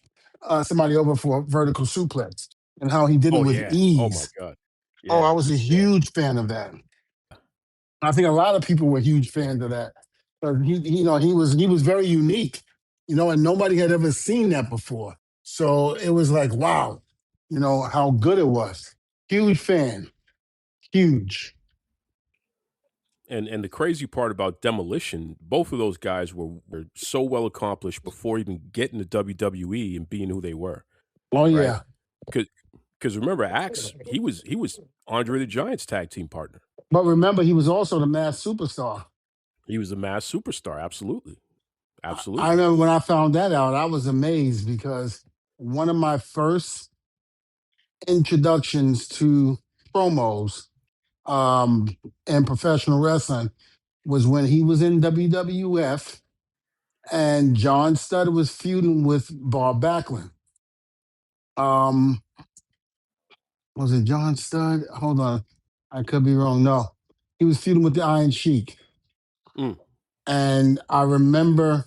somebody over for a vertical suplex and how he did it Oh with yeah. Oh my ease. God. Oh, Yeah. I was a Yeah. huge fan of that. I think a lot of people were huge fans of that. He was very unique, you know, and nobody had ever seen that before. So it was like, wow, you know, how good it was. Huge fan. Huge. And the crazy part about Demolition, both of those guys were so well accomplished before even getting to WWE and being who they were, Oh right? yeah. Because remember, Axe, he was Andre the Giant's tag team partner. But remember, he was also the mass superstar. He was a mass superstar. Absolutely. I Absolutely. remember when I found that out, I was amazed because one of my first introductions to promos and professional wrestling was when he was in WWF and John Studd was feuding with Bob Backlund. Um, was it John Studd? Hold on. I could be wrong. No. He was feuding with the Iron Sheik. Mm. And I remember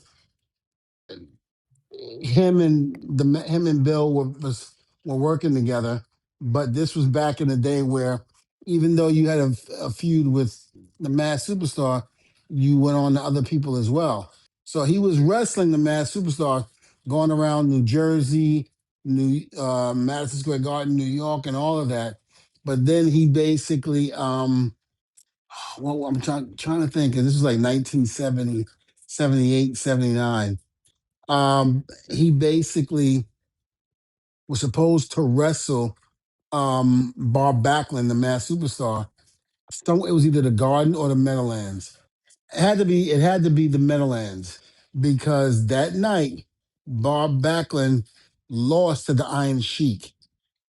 him and Bill were working together, but this was back in the day where even though you had a feud with the Mass Superstar, you went on to other people as well. So he was wrestling the Mass Superstar, going around New Jersey, Madison Square Garden, New York, and all of that. But then he basically, well, I'm trying to think, 'cause this was like 1970, 78, 79. He basically was supposed to wrestle Bob Backlund, the Mass Superstar. It was either the Garden or the Meadowlands. It had to be the Meadowlands because that night Bob Backlund lost to the Iron Sheik.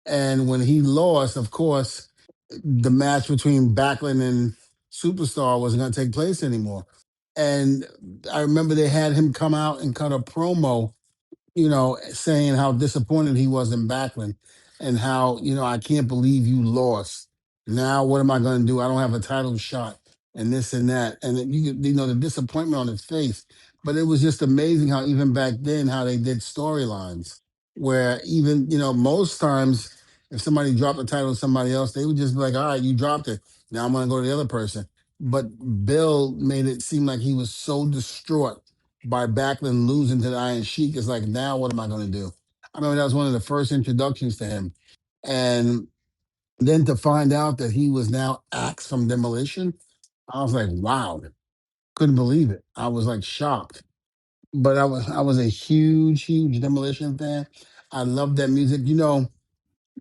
And when he lost, of course, the match between Backlund and Superstar wasn't going to take place anymore. And I remember they had him come out and cut a promo, you know, saying how disappointed he was in Backlund and how, you know, I can't believe you lost. Now, what am I going to do? I don't have a title shot and this and that. And then you know, the disappointment on his face. But it was just amazing how even back then, how they did storylines where even, you know, most times if somebody dropped the title to somebody else, they would just be like, all right, you dropped it. Now I'm going to go to the other person. But Bill made it seem like he was so distraught by Backlund losing to the Iron Sheik. It's like, now what am I going to do? I remember that was one of the first introductions to him. And then to find out that he was now Axe from Demolition, I was like, wow, couldn't believe it. I was like shocked. But I was a huge, huge Demolition fan. I love that music. You know,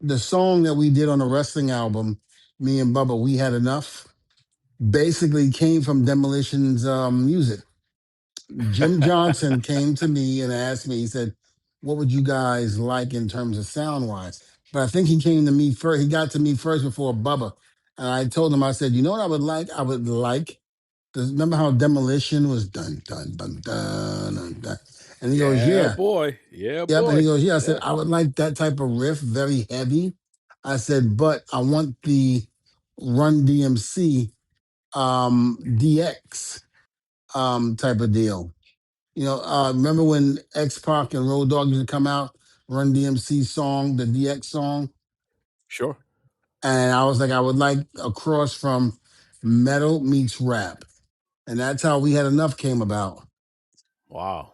the song that we did on the wrestling album, me and Bubba, We Had Enough, basically came from Demolition's music. Jim Johnson came to me and asked me, he said, what would you guys like in terms of sound wise? But I think he came to me first. He got to me first before Bubba. And I told him, I said, you know what I would like? I would like, remember how Demolition was dun, dun, dun, dun, dun, dun. And he goes, Yeah, yeah. boy. Yeah, Yep. And he boy. goes, yeah. I said, Yeah. I would like that type of riff, very heavy. I said, but I want the Run DMC DX type of deal. You know, remember when X Pac and Road Dogg used to come out, Run DMC song, the DX song? Sure. And I was like, I would like a cross from metal meets rap. And that's how We Had Enough came about. Wow.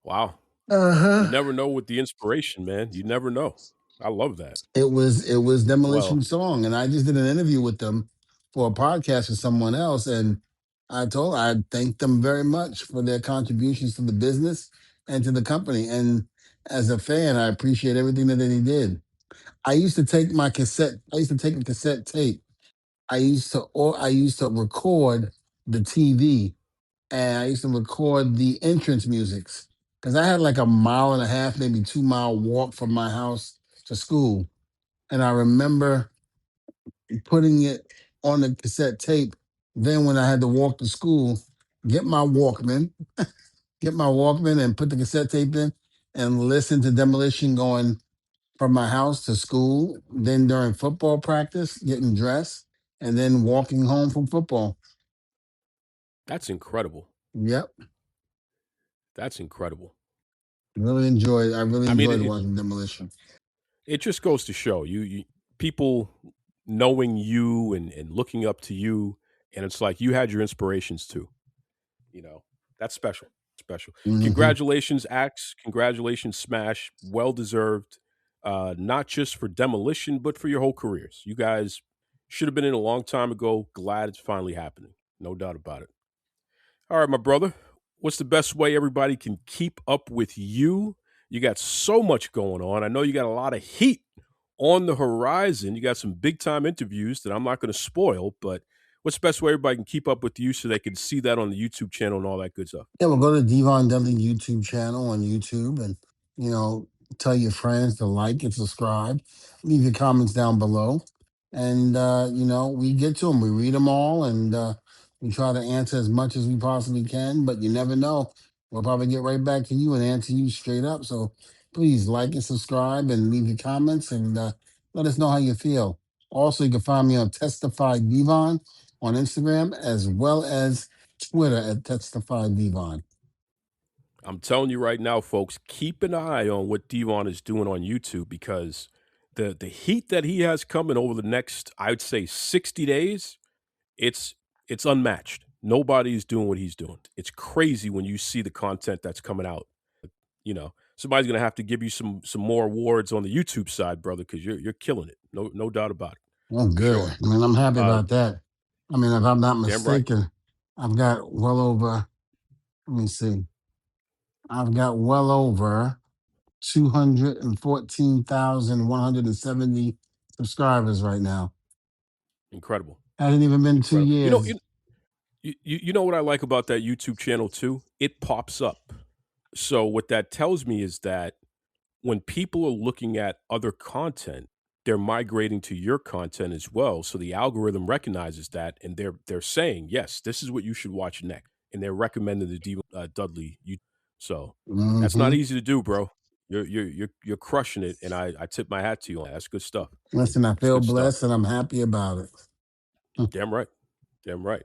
Wow. You Uh-huh. never know with the inspiration, man. You never know. I love that. It was Well, Demolition song. And I just did an interview with them for a podcast with someone else. And I thanked them very much for their contributions to the business and to the company. And as a fan, I appreciate everything that they did. I used to take my cassette. I used to take a cassette tape. I used to record the TV, and I used to record the entrance musics because I had like a mile and a half, maybe 2 mile walk from my house to school, and I remember putting it on the cassette tape. Then when I had to walk to school, get my Walkman, get my Walkman, and put the cassette tape in, and listen to Demolition going from my house to school, then during football practice, getting dressed, and then walking home from football. That's incredible. Yep. That's incredible. I really I mean, enjoyed watching Demolition. it just goes to show you people knowing you and looking up to you, and it's like you had your inspirations too. That's special. Special. Hmm. Congratulations, Axe. Congratulations, Smash. Well deserved. Not just for Demolition, but for your whole careers. You guys should have been in a long time ago. Glad it's finally happening. No doubt about it. All right, my brother. What's the best way everybody can keep up with you? You got so much going on. I know you got a lot of heat on the horizon. You got some big time interviews that I'm not going to spoil, but what's the best way everybody can keep up with you so they can see that on the YouTube channel and all that good stuff? Yeah, we'll go to Devon Dudley YouTube channel on YouTube, and you know, tell your friends to like and subscribe. Leave your comments down below, and we get to them. We read them all, and we try to answer as much as we possibly can. But you never know. We'll probably get right back to you and answer you straight up. So please like and subscribe and leave your comments and let us know how you feel. Also, you can find me on Testify Devon on Instagram as well as Twitter at Testify Devon. I'm telling you right now, folks, keep an eye on what Devon is doing on YouTube because the heat that he has coming over the next, I would say, 60 days, it's unmatched. Nobody is doing what he's doing. It's crazy when you see the content that's coming out. Somebody's gonna have to give you some more awards on the YouTube side, brother, because you're killing it. No doubt about it. Oh, good. Sure. I mean, I'm happy about that. I mean, if I'm not Damn right. mistaken, I've got well over, let me see, I've got well over 214,170 subscribers right now. Incredible. Hasn't even been 2 Incredible. years. You know what I like about that YouTube channel too? It pops up. So what that tells me is that when people are looking at other content, they're migrating to your content as well. So the algorithm recognizes that, and they're saying, yes, this is what you should watch next, and they're recommending the Dudley. So that's not easy to do, bro. You're crushing it, and I tip my hat to you on that. That's good stuff. Listen, I It's feel good stuff. blessed and I'm happy about it. Damn right. Damn right.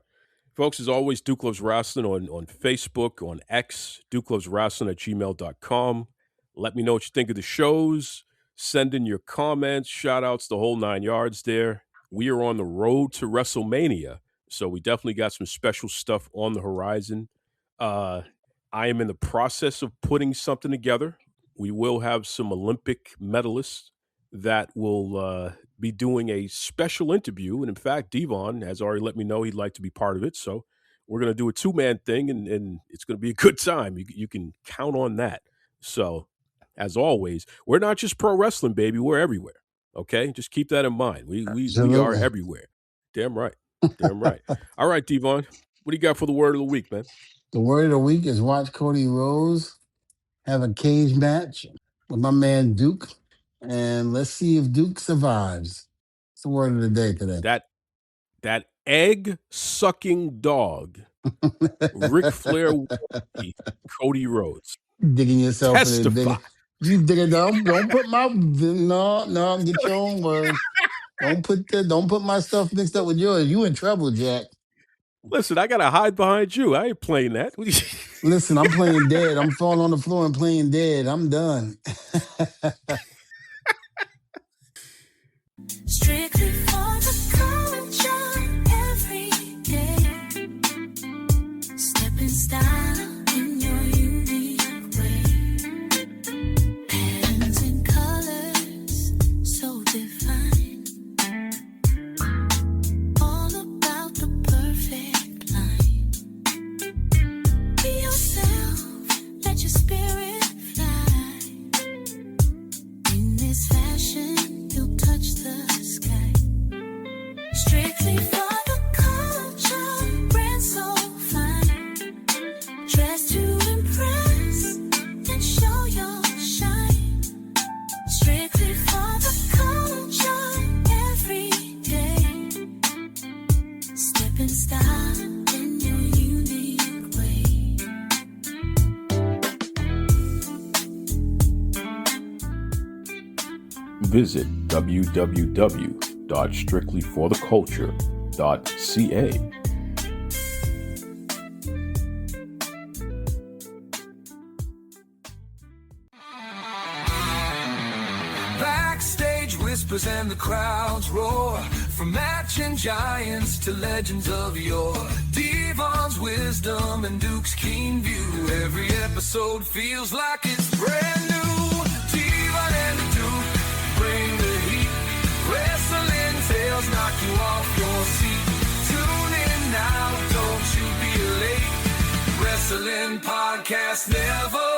Folks, as always, Duke Loves Wrestling on Facebook, on X, dukeloveswrestling@gmail.com. Let me know what you think of the shows. Send in your comments, shout-outs, the whole 9 yards there. We are on the road to WrestleMania, so we definitely got some special stuff on the horizon. I am in the process of putting something together. We will have some Olympic medalists that will be doing a special interview. And in fact, Devon has already let me know he'd like to be part of it. So we're going to do a 2-man thing, and it's going to be a good time. You can count on that. So as always, we're not just pro wrestling, baby. We're everywhere. Okay? Just keep that in mind. We are everywhere. Damn right. Damn right. All right, Devon. What do you got for the word of the week, man? The word of the week is watch Cody Rhodes have a cage match with my man Duke, and let's see if Duke survives. It's the word of the day today. That egg-sucking dog, Ric Flair, Cody Rhodes. Digging yourself Testify. in. You dig it. Don't put my no. Get your own words. Don't put my stuff mixed up with yours. You in trouble, Jack. Listen, I gotta hide behind you. I ain't playing that. Listen, I'm playing dead. I'm falling on the floor and playing dead. I'm done. Strictly for the culture every day. Stepping style in your unique way. Patterns and colors so defined. All about the perfect line. Be yourself, let your spirit fly. visit www.strictlyfortheculture.ca. Backstage whispers and the crowds roar, from matching giants to legends of yore. Devon's wisdom and Duke's keen view, every episode feels like it's brand new. Devon and the Duke bring the heat, wrestling tales knock you off your seat. Tune in now, don't you be late. Wrestling podcast never